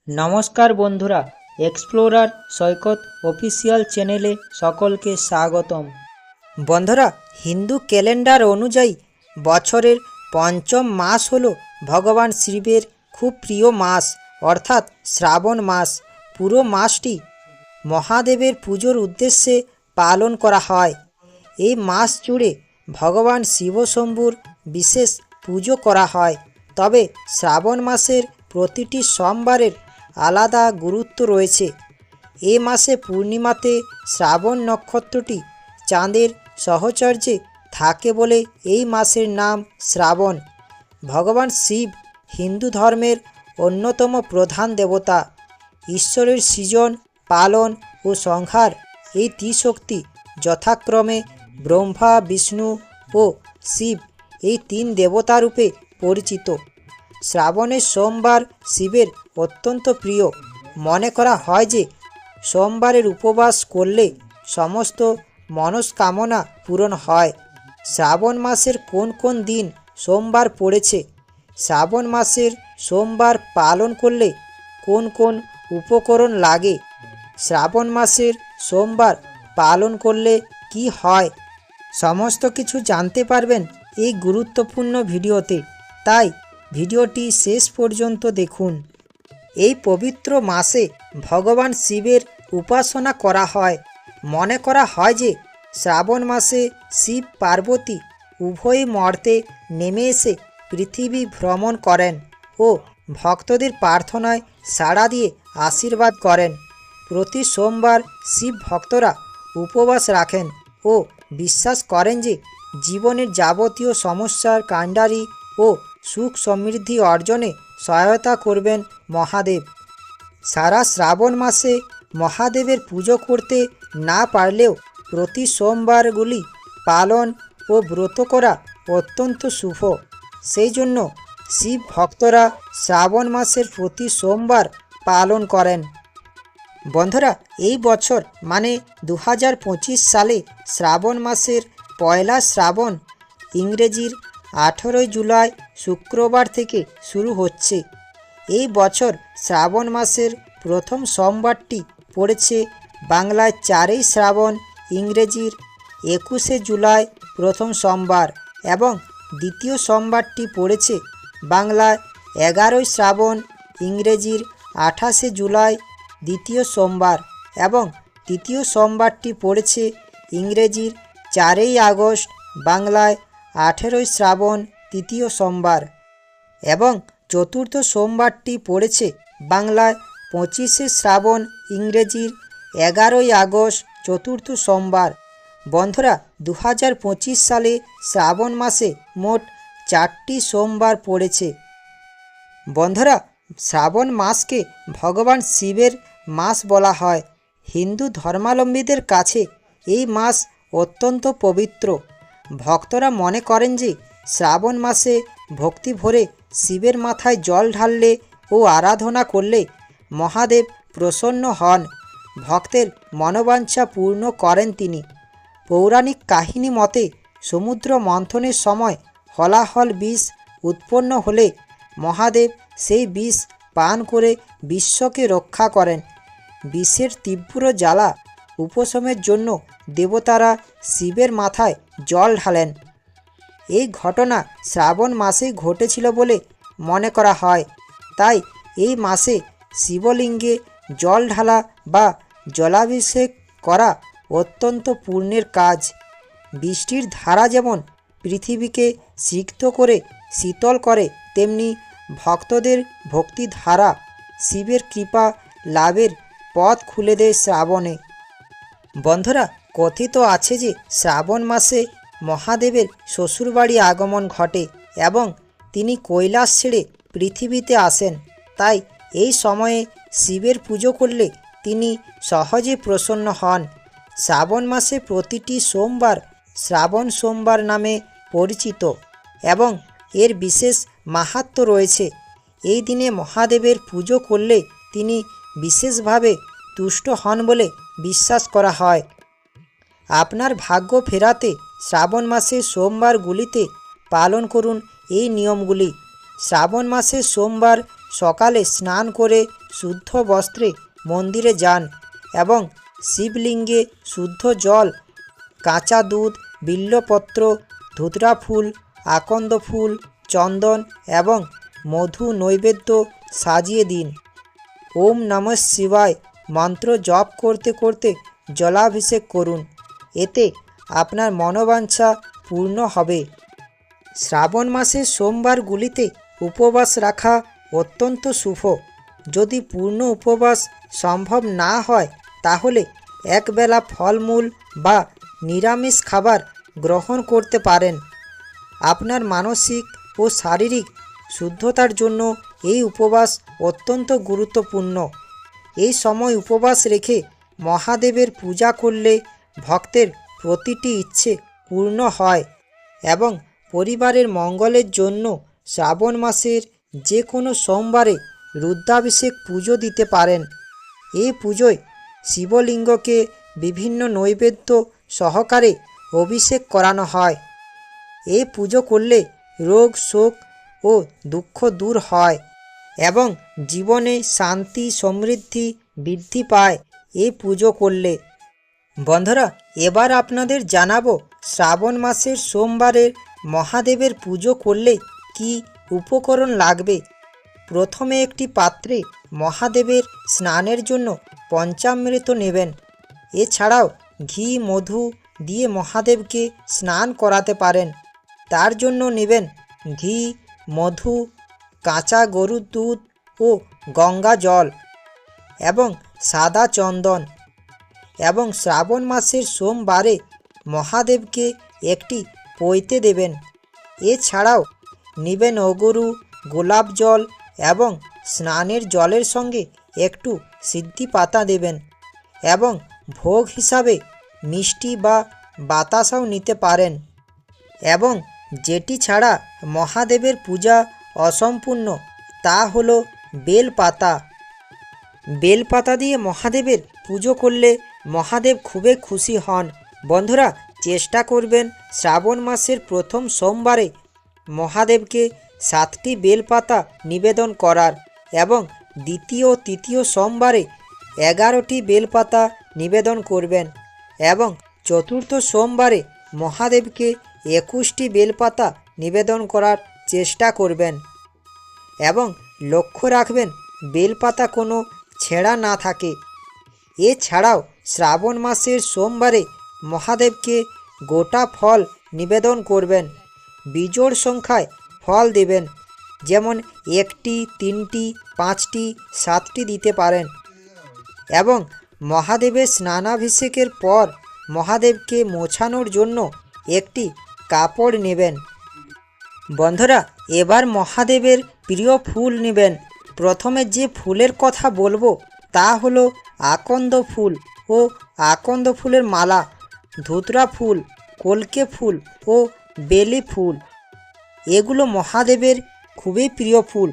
নমস্কার বন্ধুরা, এক্সপ্লোরার সৈকত অফিসিয়াল চ্যানেলে সকলকে স্বাগতম। বন্ধুরা, হিন্দু ক্যালেন্ডার অনুযায়ী বছরের পঞ্চম মাস হলো ভগবান শিবের খুব প্রিয় মাস, অর্থাৎ শ্রাবণ মাস। পুরো মাসটি মহাদেবের পুজোর উদ্দেশ্যে পালন করা হয়। এই মাস জুড়ে ভগবান শিবশম্ভুর বিশেষ পুজো করা হয়। তবে শ্রাবণ মাসের প্রতিটি সোমবারের আলাদা গুরুত্ব রয়েছে। এ মাসে পূর্ণিমাতে শ্রাবণ নক্ষত্রটি চাঁদের সহচর্যে থাকে বলে এই মাসের নাম শ্রাবণ। ভগবান শিব হিন্দু ধর্মের অন্যতম প্রধান দেবতা। ঈশ্বরের সৃজন, পালন ও সংহার এই ত্রিশক্তি যথাক্রমে ব্রহ্মা, বিষ্ণু ও শিব এই তিন দেবতারূপে পরিচিত। শ্রাবণের সোমবার শিবের অত্যন্ত প্রিয়। মনে করা হয় যে সোমবারের উপবাস করলে সমস্ত মনস্কামনা পূরণ হয়। শ্রাবণ মাসের কোন কোন দিন সোমবার পড়েছে? শ্রাবণ মাসের সোমবার পালন করলে কোন কোন উপকরণ লাগে? শ্রাবণ মাসের সোমবার পালন করলে কি হয়? সমস্ত কিছু জানতে পারবেন এই গুরুত্বপূর্ণ ভিডিওতে, তাই ভিডিওটি শেষ পর্যন্ত দেখুন। এই পবিত্র মাসে ভগবান শিবের উপাসনা করা হয়। মনে করা হয় যে শ্রাবণ মাসে শিব পার্বতী উভয়ই মর্তে নেমে এসে পৃথিবী ভ্রমণ করেন ও ভক্তদের প্রার্থনায় সাড়া দিয়ে আশীর্বাদ করেন। প্রতি সোমবার শিব ভক্তরা উপবাস রাখেন ও বিশ্বাস করেন যে জীবনের যাবতীয় সমস্যার কাণ্ডারি ও সুখ সমৃদ্ধি অর্জনে সহায়তা করবেন মহাদেব। সারা শ্রাবণ মাসে মহাদেবের পুজো করতে না পারলেও প্রতি সোমবারগুলি পালন ও ব্রত করা অত্যন্ত শুভ। সেই জন্য শিব ভক্তরা শ্রাবণ মাসের প্রতি সোমবার পালন করেন। বন্ধুরা, এই বছর মানে 2025 সালে শ্রাবণ মাসের পয়লা শ্রাবণ ইংরেজির 18 জুলাই শুক্রবার থেকে শুরু হচ্ছে। এই বছর শ্রাবণ মাসের প্রথম সোমবারটি পড়েছে বাংলায় 4 শ্রাবণ, ইংরেজির 21 জুলাই প্রথম সোমবার, এবং দ্বিতীয় সোমবারটি পড়েছে বাংলায় 11 শ্রাবণ, ইংরেজির 28 জুলাই দ্বিতীয় সোমবার, এবং তৃতীয় সোমবারটি পড়েছে ইংরেজির 4 আগস্ট, বাংলায় 18 শ্রাবণ তৃতীয় সোমবার, এবং চতুর্থ সোমবারটি পড়েছে বাংলায় 25 শ্রাবণ, ইংরেজির 11 আগস্ট চতুর্থ সোমবার। বন্ধুরা, 2025 সালে শ্রাবণ মাসে মোট 4টি সোমবার পড়েছে। বন্ধুরা, শ্রাবণ মাসকে ভগবান শিবের মাস বলা হয়। হিন্দু ধর্মাবলম্বীদের কাছে এই মাস অত্যন্ত পবিত্র। ভক্তরা মনে করেন যে শ্রাবণ মাসে ভক্তি ভরে শিবের মাথায় জল ঢাললে ও আরাধনা করলে মহাদেব প্রসন্ন হন, ভক্তের মনোবাঞ্ছা পূর্ণ করেন তিনি। পৌরাণিক কাহিনী মতে সমুদ্র মন্থনের সময় হলাহল বিষ উৎপন্ন হলে মহাদেব সেই বিষ পান করে বিশ্বকে রক্ষা করেন। বিষের তীব্র জ্বালা উপশমের জন্য দেবতারা শিবের মাথায় জল ঢালেন। এই ঘটনা শ্রাবণ মাসেই ঘটেছিল বলে মনে করা হয়। তাই এই মাসে শিবলিঙ্গে জল ঢালা বা জলাভিষেক করা অত্যন্ত পুণ্যের কাজ। বৃষ্টির ধারা যেমন পৃথিবীকে সিক্ত করে শীতল করে, তেমনি ভক্তদের ভক্তি ধারা শিবের কৃপা লাভের পথ খুলে দেয় শ্রাবণে। বন্ধুরা, কথিত আছে যে শ্রাবণ মাসে মহাদেবের শ্বশুরবাড়ি আগমন ঘটে এবং তিনি কৈলাস ছেড়ে পৃথিবীতে আসেন। তাই এই সময়ে শিবের পুজো করলে তিনি সহজে প্রসন্ন হন। শ্রাবণ মাসে প্রতিটি সোমবার শ্রাবণ সোমবার নামে পরিচিত এবং এর বিশেষ মাহাত্ম্য রয়েছে। এই দিনে মহাদেবের পুজো করলে তিনি বিশেষভাবে তুষ্ট হন বলে বিশ্বাস করা হয়। আপনার ভাগ্য ফেরাতে শ্রাবণ মাসের সোমবারগুলিতে পালন করুন এই নিয়মগুলি। শ্রাবণ মাসের সোমবার সকালে স্নান করে শুদ্ধ বস্ত্রে মন্দিরে যান এবং শিবলিঙ্গে শুদ্ধ জল, কাঁচা দুধ, বিল্বপত্র, ধুতরা ফুল, আকন্দ ফুল, চন্দন এবং মধু নৈবেদ্য সাজিয়ে দিন। ওম নমঃ শিবায় মন্ত্র জপ করতে করতে জলাভিষেক করুন। এতে আপনার মনোবাঞ্ছা পূর্ণ হবে। শ্রাবণ মাসের সোমবারগুলিতে উপবাস রাখা অত্যন্ত শুভ। যদি পূর্ণ উপবাস সম্ভব না হয় তাহলে একবেলা ফলমূল বা নিরামিষ খাবার গ্রহণ করতে পারেন। আপনার মানসিক ও শারীরিক শুদ্ধতার জন্য এই উপবাস অত্যন্ত গুরুত্বপূর্ণ। এই সময় উপবাস রেখে মহাদেবের পূজা করলে ভক্তের প্রতিটি ইচ্ছে পূর্ণ হয় এবং পরিবারের মঙ্গলের জন্য শ্রাবণ মাসের যে কোনো সোমবারে রুদ্রাভিষেক পুজো দিতে পারেন। এই পুজোয় শিবলিঙ্গকে বিভিন্ন নৈবেদ্য সহকারে অভিষেক করানো হয়। এই পুজো করলে রোগ শোক ও দুঃখ দূর হয় এবং জীবনে শান্তি সমৃদ্ধি বৃদ্ধি পায় এই পুজো করলে। বন্ধুরা, এবার আপনাদের জানাবো শ্রাবণ মাসের সোমবারের মহাদেবের পুজো করলে কি উপকরণ লাগবে। প্রথমে একটি পাত্রে মহাদেবের স্নানের জন্য পঞ্চামৃত নেবেন। এছাড়াও ঘি মধু দিয়ে মহাদেবকে স্নান করাতে পারেন। তার জন্য নেবেন ঘি, মধু, কাঁচা গরুর দুধ ও গঙ্গা জল এবং সাদা চন্দন। এবং শ্রাবণ মাসের সোমবারে মহাদেবকে একটি পৈতে দেবেন। এছাড়াও নেবেন অগরু, গোলাপ জল এবং স্নানের জলের সঙ্গে একটু সিদ্ধি পাতা দেবেন এবং ভোগ হিসাবে মিষ্টি বা বাতাসাও নিতে পারেন। এবং যেটি ছাড়া মহাদেবের পূজা অসম্পূর্ণ তা হলো বেলপাতা। বেলপাতা দিয়ে মহাদেবের পুজো করলে মহাদেব খুবই খুশি হন। বন্ধুরা, চেষ্টা করবেন শ্রাবণ মাসের প্রথম সোমবারে মহাদেবকে 7টি বেলপাতা নিবেদন করার এবং দ্বিতীয় ও তৃতীয় সোমবারে 11টি বেলপাতা নিবেদন করবেন এবং চতুর্থ সোমবারে মহাদেবকে 21টি বেলপাতা নিবেদন করার চেষ্টা করবেন এবং লক্ষ্য রাখবেন বেলপাতা কোনো ছেঁড়া না থাকে। এছাড়াও শ্রাবণ মাসের সোমবারে মহাদেবকে গোটা ফল নিবেদন করবেন। বিজোড় সংখ্যায় ফল দেবেন, যেমন 1টি, 3টি, 5টি, 7টি দিতে পারেন। এবং মহাদেবের স্নানাভিষেকের পর মহাদেবকে মোছানোর জন্য একটি কাপড় নেবেন। বন্ধুরা, এবার মহাদেবের প্রিয় ফুল নেবেন। প্রথমে যে ফুলের কথা বলবো তা হলো আকন্দ ফুল ও আকন্দ ফুলের মালা, ধুতরা ফুল, কলকে ফুল ও বেলি ফুল। এগুলো মহাদেবের খুবই প্রিয় ফুল।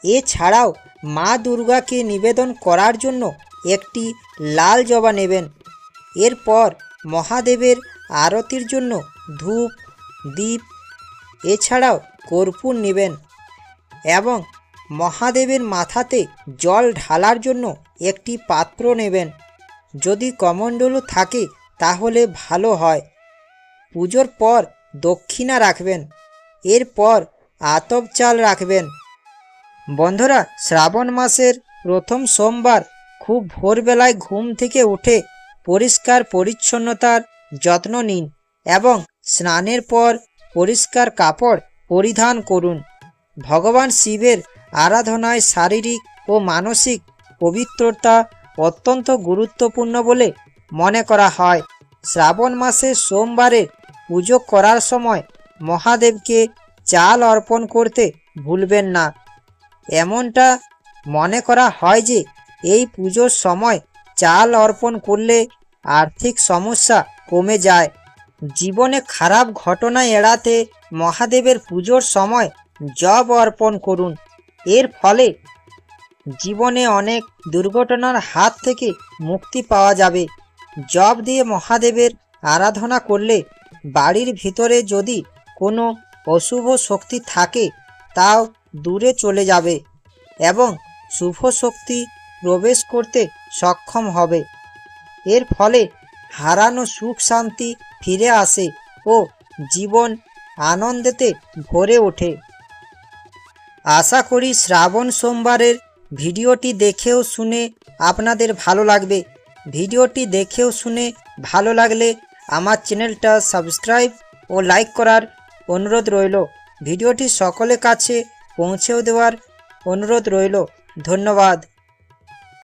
এছাড়াও মা দুর্গাকে নিবেদন করার জন্য একটি লাল জবা নেবেন। এরপর মহাদেবের আরতির জন্য ধূপ, দীপ এছাড়াও কর্পূর নেবেন এবং মহাদেবের মাথাতে জল ঢালার জন্য একটি পাত্র নেবেন। যদি কমণ্ডলু থাকে তাহলে ভালো হয়। পুজোর পর দক্ষিণা রাখবেন। এরপর আতপ চাল রাখবেন। বন্ধুরা, শ্রাবণ মাসের প্রথম সোমবার খুব ভোরবেলায় ঘুম থেকে উঠে পরিষ্কার পরিচ্ছন্নতার যত্ন নিন এবং স্নানের পর পরিষ্কার কাপড় পরিধান করুন। ভগবান শিবের আরাধনায় শারীরিক ও মানসিক পবিত্রতা অত্যন্ত গুরুত্বপূর্ণ বলে মনে করা হয়। শ্রাবণ মাসের সোমবারের পুজো করার সময় মহাদেবকে চাল অর্পণ করতে ভুলবেন না। এমনটা মনে করা হয় যে এই পুজোর সময় চাল অর্পণ করলে আর্থিক সমস্যা কমে যায়। জীবনে খারাপ ঘটনা এড়াতে মহাদেবের পুজোর সময় জব অর্পণ করুন। এর ফলে জীবনে অনেক দুর্ঘটনার হাত থেকে মুক্তি পাওয়া যাবে। জব দিয়ে মহাদেবের আরাধনা করলে বাড়ির ভিতরে যদি কোনো অশুভ শক্তি থাকে তাও দূরে চলে যাবে এবং শুভ শক্তি প্রবেশ করতে সক্ষম হবে। এর ফলে হারানো সুখ শান্তি ফিরে আসে ও জীবন আনন্দেতে ভরে ওঠে। আশা করি শ্রাবণ সোমবারের ভিডিওটি দেখেও শুনে আপনাদের ভালো লাগবে। ভিডিওটি দেখেও শুনে ভালো লাগলে আমার চ্যানেলটা সাবস্ক্রাইব ও লাইক করার অনুরোধ রইল। ভিডিওটি সকলের কাছে পৌঁছেও দেওয়ার অনুরোধ রইল। ধন্যবাদ।